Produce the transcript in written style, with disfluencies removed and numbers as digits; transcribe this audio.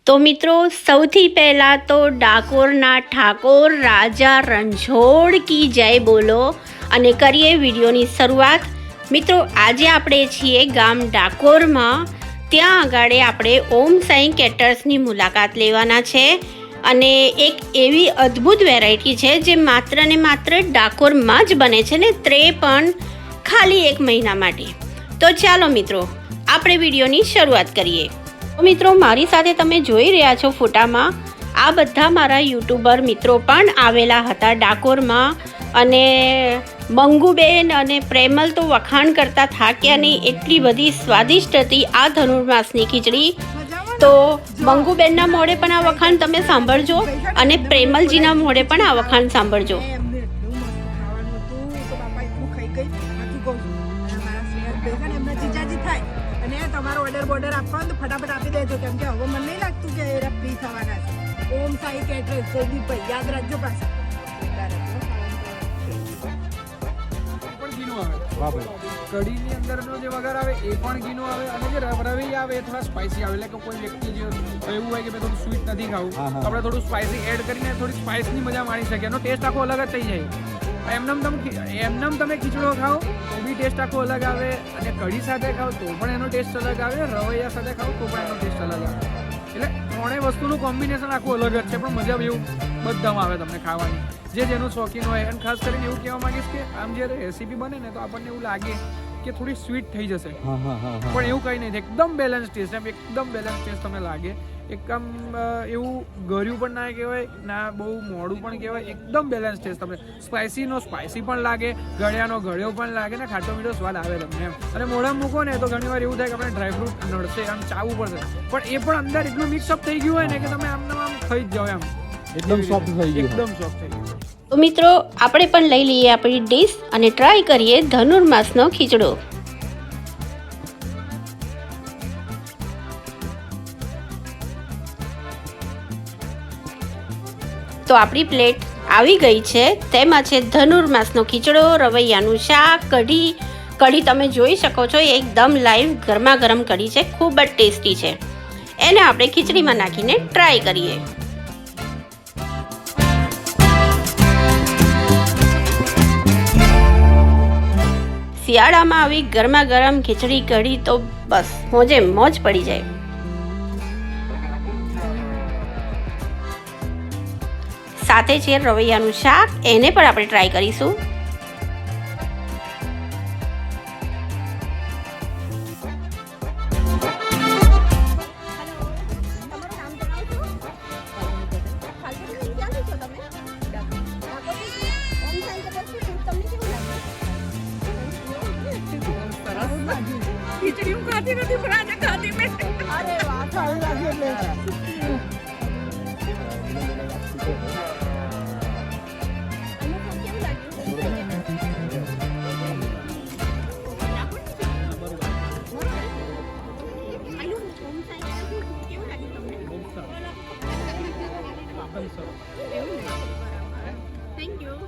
તો મિત્રો સૌથી પહેલાં તો ડાકોરના ઠાકોર રાજા રણછોડ કી જય બોલો અને કરીએ વિડીયોની શરૂઆત। મિત્રો આજે આપણે છીએ ગામ ડાકોરમાં, ત્યાં આગળ આપણે ઓમ સાંઈ કેટર્સની મુલાકાત લેવાના છે અને એક એવી અદ્ભુત વેરાયટી છે જે માત્ર ને માત્ર ડાકોરમાં જ બને છે ને તે પણ ખાલી 1 મહિના માટે। તો ચાલો મિત્રો આપણે વિડીયોની શરૂઆત કરીએ। મિત્રો મારી સાથે તમે જોઈ રહ્યા છો ફોટામાં આ બધા મારા યુટ્યુબર મિત્રો પણ આવેલા હતા ડાકોરમાં અને મંગુબેન અને પ્રેમલ તો વખાણ કરતા થાક્યા નહીં, એટલી બધી સ્વાદિષ્ટ હતી આ ધનુર્માસની ખીચડી। તો મંગુબેનના મોઢે પણ આ વખાણ તમે સાંભળજો અને પ્રેમલજીના મોઢે પણ આ વખાણ સાંભળજો। તમારો ઓર્ડર આપવાનો તો ફટાફટ આપી દેજો, કેમ કે હવે મને નહીં લાગતું કે એ ફ્રી થવાના છે। ઓમ સાઈ કેટરર્સ જયદીપભાઈ યાદ રાખજો પાછા। કઢીની અંદરનો જે વઘાર આવે એ પણ ઘીનો આવે અને જે રવી આવે એ થોડા સ્પાઇસી આવે, એટલે કે કોઈ વ્યક્તિ જે એવું હોય કે થોડું સ્વીટ નથી ખાવું તો આપણે થોડું સ્પાઇસી એડ કરીને થોડી સ્પાઇસની મજા માણી શકીએ। એનો ટેસ્ટ આખો અલગ જ થઈ જાય। એમનેમ તમે ખીચડો ખાઓ તો બી ટેસ્ટ આખો અલગ આવે અને કઢી સાથે ખાઓ તો પણ એનો ટેસ્ટ અલગ આવે, રવૈયા સાથે ખાઓ તો પણ એનો ટેસ્ટ અલગ આવે। એટલે ત્રણેય વસ્તુનું કોમ્બિનેશન આખું અલગ જ છે, પણ મજા એવું બધામાં આવે તમને ખાવાની, જે જેનું શોખીન હોય। અને ખાસ કરીને એવું કહેવા માંગીશ કે આમ જ્યારે રેસીપી બને ને તો આપણને એવું લાગે કે થોડી સ્વીટ થઈ જશે, પણ એવું કંઈ નહીં, એકદમ બેલેન્સ ટેસ્ટ, એમ એકદમ બેલેન્સ ટેસ્ટ તમને લાગે। એકદમ એવું ગળ્યું પણ ના કહેવાય ના બહુ મોડું પણ કહેવાય, એકદમ બેલેન્સ ટેસ્ટ તમને। સ્પાઇસીનો સ્પાઇસી પણ લાગે, ગળ્યાનો ગળ્યો પણ લાગે ને ખાટો મીઠો સ્વાદ આવે તમને એમ। અને મોઢામાં મૂકો ને તો ઘણી વાર એવું થાય કે આપણે ડ્રાયફ્રૂટ નડશે, આમ ચાવવું પડશે, પણ એ પણ અંદર એટલું મિક્સઅપ થઈ ગયું હોય ને કે તમે આમ ખાઈ જ જાઓ, એમ એકદમ સોફ્ટ થઈ ગયું, એકદમ સોફ્ટ થઈ ગયું। તો મિત્રો આપણે પણ લઈ લઈએ આપણી ડીશ અને ટ્રાય કરીએ ધનુર્માસનો ખીચડો। તો આપણી પ્લેટ આવી ગઈ છે, તેમાં છે ધનુર્માસનો ખીચડો, રવૈયાનું શાક, કઢી તમે જોઈ શકો છો એકદમ લાઈવ ગરમા ગરમ કઢી છે, ખૂબ જ ટેસ્ટી છે। એને આપણે ખીચડીમાં નાખીને ટ્રાય કરીએ। શિયાળામાં આવી ગરમા ગરમ ખીચડી કઢી તો બસ મોજે મોજ પડી જાય। સાથે છે રવૈયાનું શાક, એને પણ આપણે ટ્રાય કરીશું। ખીચડી હું ખાતી નથી પણ આજે ખાધી મેં। અરે વાહ, સારું લાગે એટલે થેન્ક યુ।